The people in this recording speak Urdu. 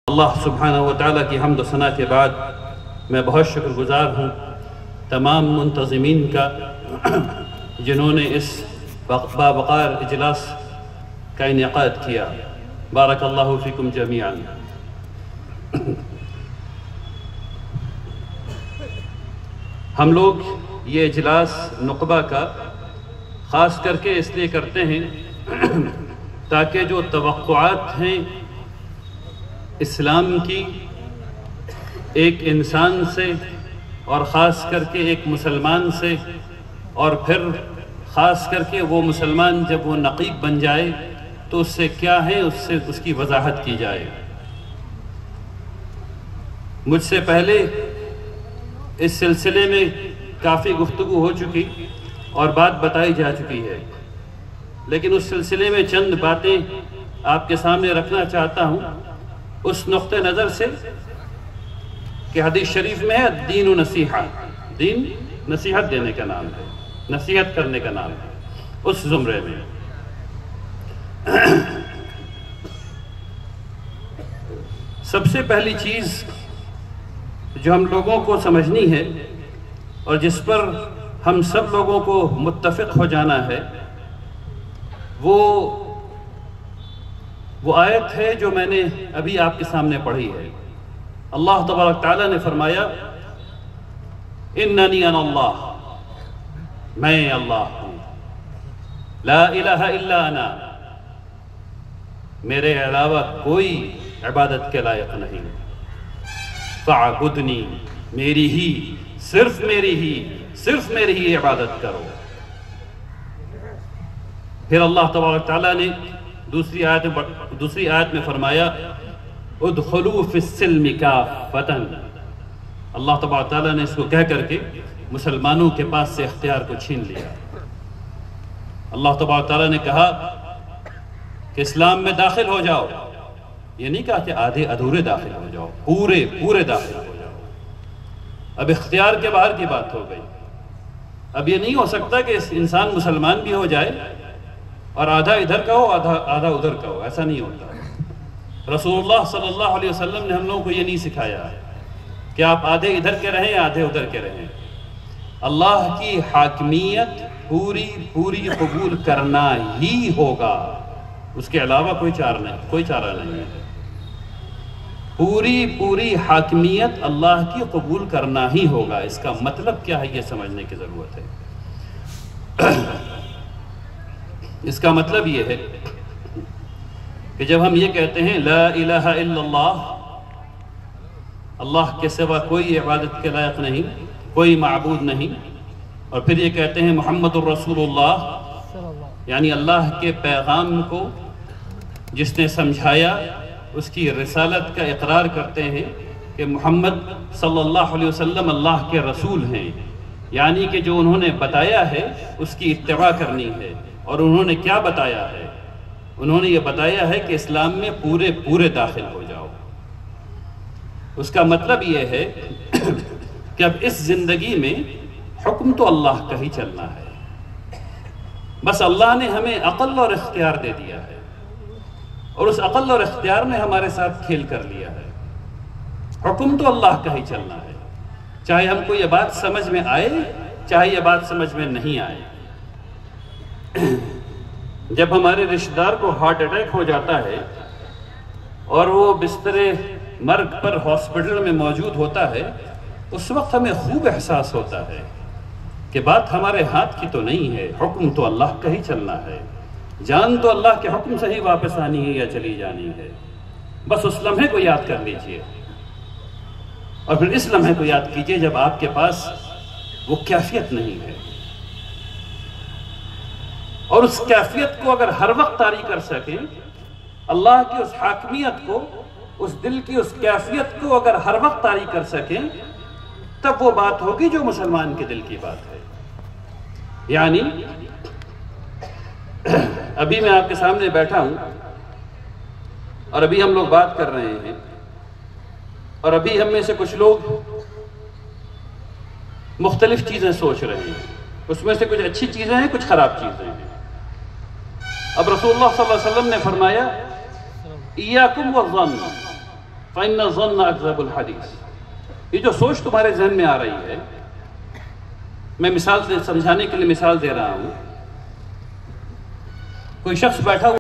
اللہ سبحانہ و تعالیٰ کی حمد و ثنا کے بعد میں بہت شکر گزار ہوں تمام منتظمین کا جنہوں نے اس باوقار اجلاس کا انعقاد کیا۔ بارک اللہ فیکم جمیعا۔ ہم لوگ یہ اجلاس نقبہ کا خاص کر کے اس لیے کرتے ہیں تاکہ جو توقعات ہیں اسلام کی ایک انسان سے اور خاص کر کے ایک مسلمان سے، اور پھر خاص کر کے وہ مسلمان جب وہ نقیب بن جائے تو اس سے کیا ہے اس کی وضاحت کی جائے۔ مجھ سے پہلے اس سلسلے میں کافی گفتگو ہو چکی اور بات بتائی جا چکی ہے، لیکن اس سلسلے میں چند باتیں آپ کے سامنے رکھنا چاہتا ہوں اس نقطہ نظر سے کہ حدیث شریف میں ہے دین و نصیحہ، دین نصیحت دینے کا نام ہے، نصیحت کرنے کا نام ہے۔ اس زمرے میں سب سے پہلی چیز جو ہم لوگوں کو سمجھنی ہے اور جس پر ہم سب لوگوں کو متفق ہو جانا ہے وہ آیت ہے جو میں نے ابھی آپ کے سامنے پڑھی ہے۔ اللہ تبارک تعالیٰ نے فرمایا اننی انا اللہ، میں اللہ ہوں، لا الہ الا انا، میرے علاوہ کوئی عبادت کے لائق نہیں، فاعبدنی، میری ہی صرف میری ہی عبادت کرو۔ پھر اللہ تبارک تعالیٰ نے دوسری آیت میں فرمایا ادخلوا فی السلم کافۃ، اللہ تبارک تعالیٰ نے اس کو کہہ کر کے مسلمانوں کے پاس سے اختیار کو چھین لیا۔ اللہ تبارک تعالیٰ نے کہا کہ اسلام میں داخل ہو جاؤ، یہ نہیں کہا کہ آدھے ادھورے داخل ہو جاؤ، پورے داخل ہو جاؤ۔ اب اختیار کے باہر کی بات ہو گئی۔ اب یہ نہیں ہو سکتا کہ انسان مسلمان بھی ہو جائے اور آدھا ادھر کا ہو آدھا ادھر کا ہو، ایسا نہیں ہوتا۔ رسول اللہ صلی اللہ علیہ وسلم نے ہم لوگوں کو یہ نہیں سکھایا کہ آپ آدھے ادھر کے رہیں آدھے ادھر کے رہیں۔ اللہ کی حاکمیت پوری قبول کرنا ہی ہوگا، اس کے علاوہ کوئی چارہ نہیں ہے۔ پوری حاکمیت اللہ کی قبول کرنا ہی ہوگا۔ اس کا مطلب کیا ہے یہ سمجھنے کی ضرورت ہے۔ اس کا مطلب یہ ہے کہ جب ہم یہ کہتے ہیں لا الہ الا اللہ، اللہ کے سوا کوئی عبادت کے لائق نہیں، کوئی معبود نہیں، اور پھر یہ کہتے ہیں محمد الرسول اللہ، یعنی اللہ کے پیغام کو جس نے سمجھایا اس کی رسالت کا اقرار کرتے ہیں کہ محمد صلی اللہ علیہ وسلم اللہ کے رسول ہیں، یعنی کہ جو انہوں نے بتایا ہے اس کی اتباع کرنی ہے۔ اور انہوں نے کیا بتایا ہے؟ انہوں نے یہ بتایا ہے کہ اسلام میں پورے داخل ہو جاؤ۔ اس کا مطلب یہ ہے کہ اب اس زندگی میں حکم تو اللہ کا ہی چلنا ہے، بس اللہ نے ہمیں عقل اور اختیار دے دیا ہے، اور اس عقل اور اختیار نے ہمارے ساتھ کھیل کر لیا ہے۔ حکم تو اللہ کا ہی چلنا ہے، چاہے ہم کو یہ بات سمجھ میں آئے چاہے یہ بات سمجھ میں نہیں آئے۔ جب ہمارے رشتہ دار کو ہارٹ اٹیک ہو جاتا ہے اور وہ بستر مرگ پر ہاسپٹل میں موجود ہوتا ہے، اس وقت ہمیں خوب احساس ہوتا ہے کہ بات ہمارے ہاتھ کی تو نہیں ہے، حکم تو اللہ کا ہی چلنا ہے، جان تو اللہ کے حکم سے ہی واپس آنی ہے یا چلی جانی ہے۔ بس اس لمحے کو یاد کر لیجئے، اور پھر اس لمحے کو یاد کیجئے جب آپ کے پاس وہ کیفیت نہیں ہے، اور اس کیفیت کو اگر ہر وقت طاری کر سکیں، اللہ کی اس حاکمیت کو، اس دل کی اس کیفیت کو اگر ہر وقت طاری کر سکیں، تب وہ بات ہوگی جو مسلمان کے دل کی بات ہے۔ یعنی ابھی میں آپ کے سامنے بیٹھا ہوں اور ابھی ہم لوگ بات کر رہے ہیں، اور ابھی ہم میں سے کچھ لوگ مختلف چیزیں سوچ رہے ہیں، اس میں سے کچھ اچھی چیزیں ہیں کچھ خراب چیزیں ہیں۔ اب رسول اللہ صلی اللہ علیہ وسلم نے فرمایا ایاکم والظن، فَإِنَّ الظَّنَّ أَكْذَبُ الْحَدِيثِ. یہ جو سوچ تمہارے ذہن میں آ رہی ہے، میں مثال سے سمجھانے کے لیے مثال دے رہا ہوں. کوئی شخص بیٹھا ہوا